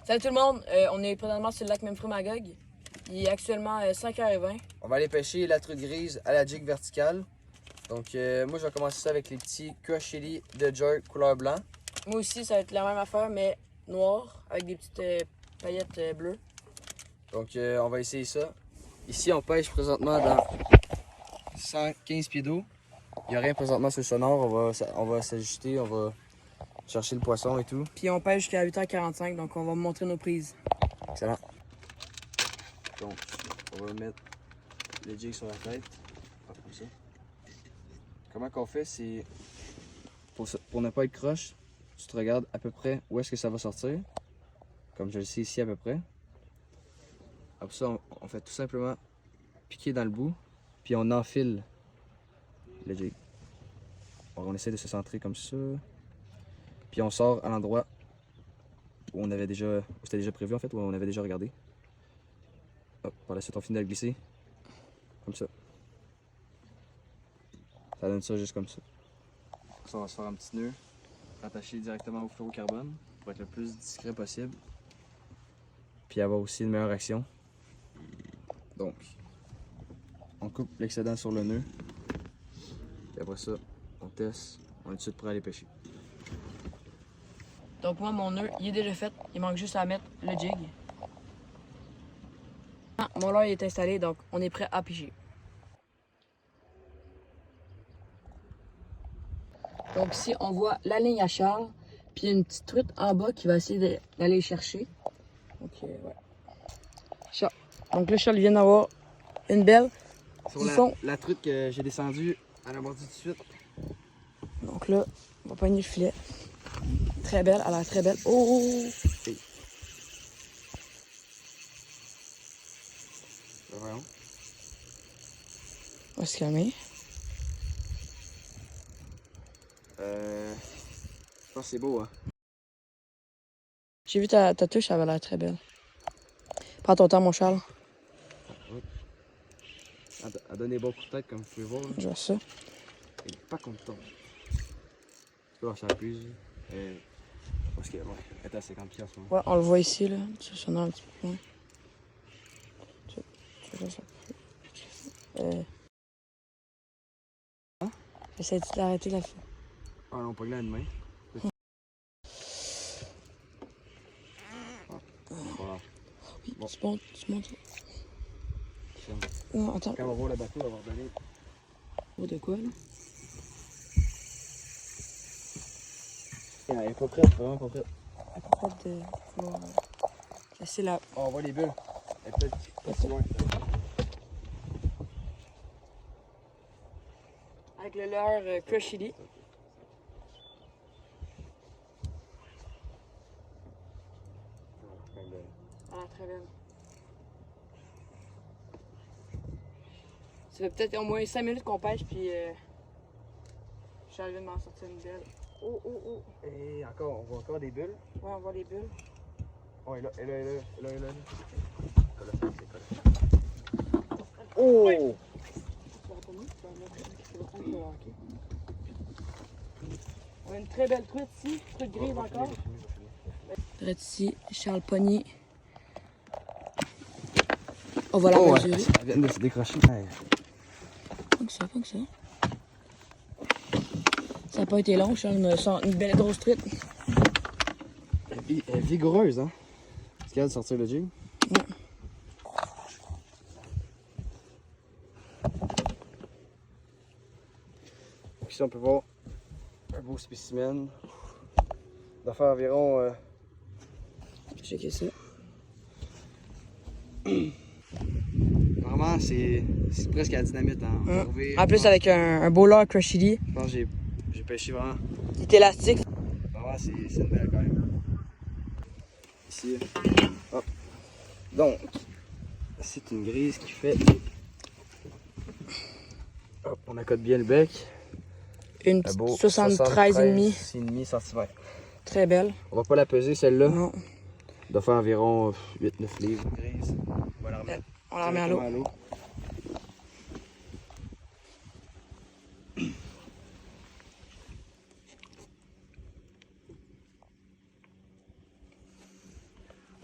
Salut tout le monde, on est présentement sur le lac Memphremagog. Il est actuellement 5h20. On va aller pêcher la truite grise à la jig verticale. Donc moi je vais commencer ça avec les petits crush chili de jerk couleur blanc. Moi aussi, ça va être la même affaire, mais noir, avec des petites paillettes bleues. Donc on va essayer ça. Ici on pêche présentement dans 115 pieds d'eau. Il n'y a rien présentement sur le sonore, on va s'ajuster, on va chercher le poisson et tout. Puis on pêche jusqu'à 8h45, donc on va montrer nos prises. Excellent. Donc on va mettre le jig sur la tête. Comme ça. Comment qu'on fait, c'est pour ne pas être croche, tu te regardes à peu près où est-ce que ça va sortir. Comme je le sais ici à peu près. Après ça, on fait tout simplement piquer dans le bout, puis on enfile le jig. Alors, on essaie de se centrer comme ça. Puis on sort à l'endroit où c'était déjà prévu en fait, où on avait déjà regardé. Hop, par la suite, on finit de le glisser. Comme ça. Ça donne ça juste comme ça. Ça, on va se faire un petit nœud attaché directement au fluorocarbone pour être le plus discret possible. Puis avoir aussi une meilleure action. Donc, on coupe l'excédent sur le nœud. Et après ça, on teste. On est tout de suite prêt à aller pêcher. Donc moi, mon nœud, il est déjà fait. Il manque juste à mettre le jig. Mon leurre est installé, donc on est prêt à pêcher. Donc ici, on voit la ligne à Charles, puis une petite truite en bas qui va essayer d'aller chercher. Donc, ouais. Charles. Donc là, Charles vient d'avoir une belle. Sur la truite que j'ai descendue, elle a mordu tout de suite. Donc là, on va pogner le filet. Très belle, elle a l'air très belle. Oh! Hey. Voyons. On va se calmer. Je pense que c'est beau, hein. J'ai vu ta touche, elle avait l'air très belle. Prends ton temps, mon Charles. Oui. Elle donne des bons coups de tête, comme vous pouvez voir. Là. Je vois ça. Elle est pas contente. Tu peux lâcher la plus. Parce que, ouais, elle est à 50 pieds en ce moment. Ouais, on le voit ici, là. Tu sonnes un petit peu plus loin. Tu vois ça. Hein? J'essaie d'arrêter la fille. Ah non, pas là une main. Voilà. Oui, Bon. tu montes. Non, attends. Quand on va voir le bateau, on va redonner. Oh, de quoi, là? Elle est pas prête, vraiment pas prête. À peu près de pouvoir laisser la... Oh, on voit les bulles. Elle est peut-être pas si loin. Avec le leurre crush chili. Ah, très belle. Ça fait peut-être au moins 5 minutes qu'on pêche, puis Charles vient de m'en sortir une belle. Oh, oh, oh. Et encore, on voit encore des bulles. Ouais, on voit les bulles. Oh, elle est là. Oh! On a une très belle truite ici, truite grise encore. Truite ici, Charles Pogny. On va la mesurer. Elle vient de se décrocher. Pas que ça. Ça n'a pas été long, Charles me sort une belle grosse truite. Elle est vigoureuse, hein? Est-ce qu'elle a de sortir le jig? Ouais. Ici, on peut voir un beau spécimen. Il doit faire environ. Checker ça. Vraiment, c'est presque à la dynamite. Hein? En plus, avec un beau leurre crush chili. Je pense que j'ai pêché vraiment. Il est élastique. Vraiment, c'est une belle quand même. Ici. Hop. Donc, c'est une grise qui fait. Hop, on accote bien le bec. Une petite 73,5 cm. Très belle. On va pas la peser celle-là. Non. Elle doit faire environ 8-9 livres. Grise. On va la remettre. On la remet à l'eau.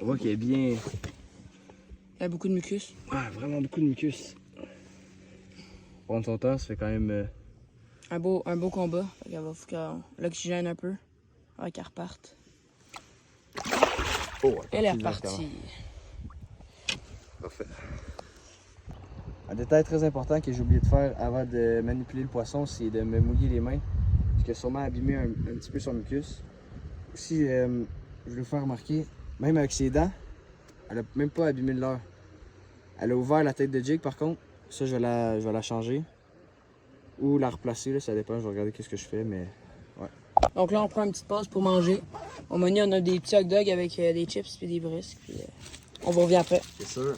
On voit qu'il est bien... Il y a beaucoup de mucus. Ouais, vraiment beaucoup de mucus. Prendre son temps, ça fait quand même... Un beau combat. Il va faut qu'on l'oxygène un peu. On va qu'elle reparte. Oh, Elle est repartie. Parfait. Un détail très important que j'ai oublié de faire avant de manipuler le poisson, c'est de me mouiller les mains. Parce qu'il a sûrement abîmé un petit peu son mucus. Aussi, je voulais vous faire remarquer, même avec ses dents, elle a même pas abîmé le leurre. Elle a ouvert la tête de jig par contre. Ça, je vais la changer. Ou la replacer, là, ça dépend. Je vais regarder qu'est-ce que je fais, mais ouais. Donc là, on prend une petite pause pour manger. Au menu, on a des petits hot dogs avec des chips et des brisques. Puis, on vous revient après. C'est sûr.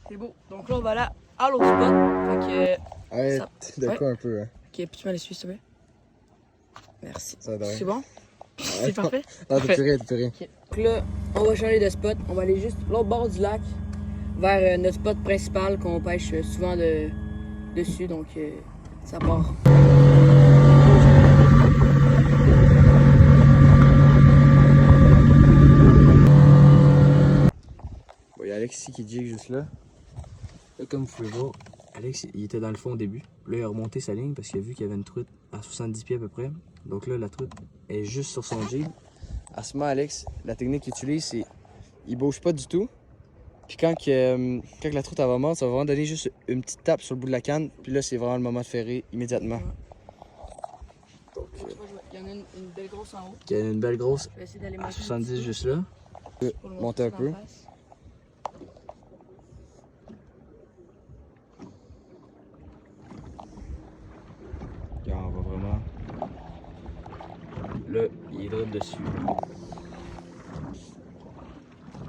C'est beau. Donc là, on va là à l'autre spot. Fait que... Arrête de quoi un peu, hein. Ok, puis tu m'as l'essuie, s'il te plaît. Merci. Ça va. C'est bon? C'est parfait? Ah, t'as plus rien, t'as plus rien. Okay. Donc là, on va changer de spot. On va aller juste l'autre bord du lac vers notre spot principal qu'on pêche souvent dessus. Donc, ça part. Bon, il y a Alex ici qui jig juste là. Là, comme vous pouvez voir, Alex, il était dans le fond au début. Là, il a remonté sa ligne parce qu'il a vu qu'il y avait une truite à 70 pieds à peu près. Donc là, la truite est juste sur son jig. À ce moment, Alex, la technique qu'il utilise, c'est il bouge pas du tout. Puis quand la truite elle va mordre, ça va vraiment donner juste une petite tape sur le bout de la canne. Puis là, c'est vraiment le moment de ferrer immédiatement. Donc, il y en a une belle grosse en haut. il y a une belle grosse Je vais essayer d'aller à monter 70 juste là. Monter un peu. Regarde, on va vraiment... Là, il est drôle dessus.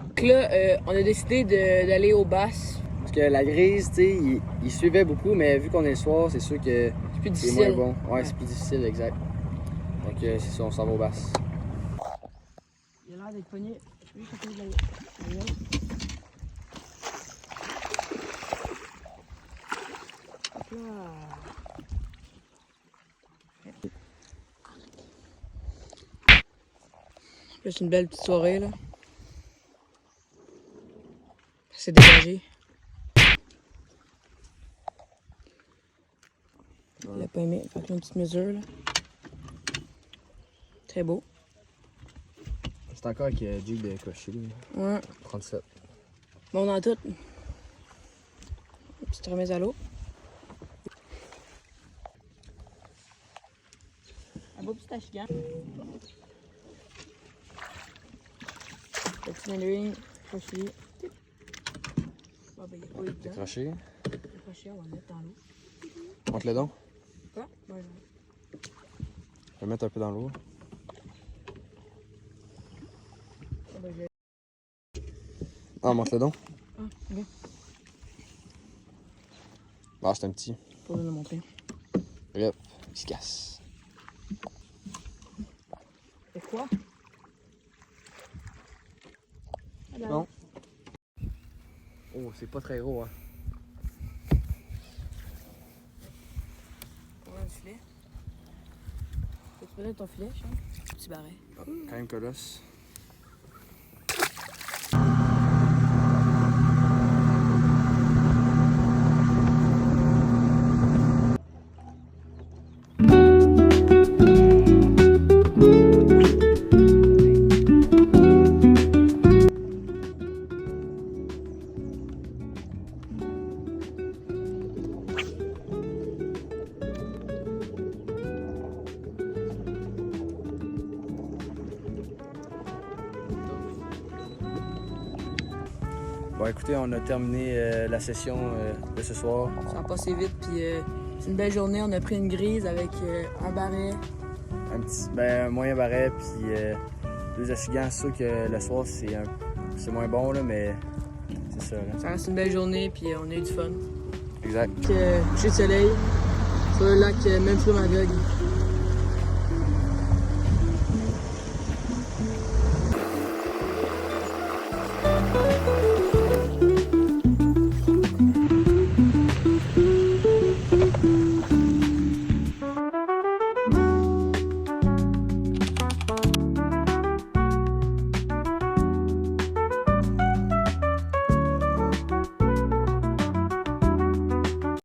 Donc là, on a décidé d'aller aux basses. Parce que la grise, tu sais, il suivait beaucoup, mais vu qu'on est le soir, c'est sûr que C'est plus c'est difficile. moins bon. Ouais, c'est plus difficile, exact. Donc c'est ça, on s'en va aux basses. Il a l'air d'être pogné. Je vais juste à côté de la gueule. Hop là. Là, c'est une belle petite soirée, là. C'est dégagé. Il a pas aimé. Fait que là, une petite mesure, là. Très beau. C'est encore avec jig de crochet, Ouais. 37. Bon, on a tout. Une petite remise à l'eau. Un beau petit achigan. Petit mailing, crochet. Bon, ben, il n'y a pas eu de temps. Décroché. Le crochet, on va le mettre dans l'eau. Monte-le donc. Quoi? Ouais, Je vais mettre un peu dans l'eau. Ah, monte-le donc. Ah, ok. Ah, c'est un petit. Pour le monter. Hop, il se casse. C'est quoi? Non. Oh, c'est pas très gros, hein. On a un filet. Peux-tu mettre ton filet, Charles? Petit barret. Oh, quand même colosse. Bon, écoutez, on a terminé la session de ce soir. Ça a passé vite, puis c'est une belle journée. On a pris une grise avec un barret. Un moyen barret, puis 2 achigans. C'est sûr que le soir, c'est moins bon, là, mais c'est ça. Là. Ça reste une belle journée, puis on a eu du fun. Exact. Coucher de soleil sur le lac Memphremagog.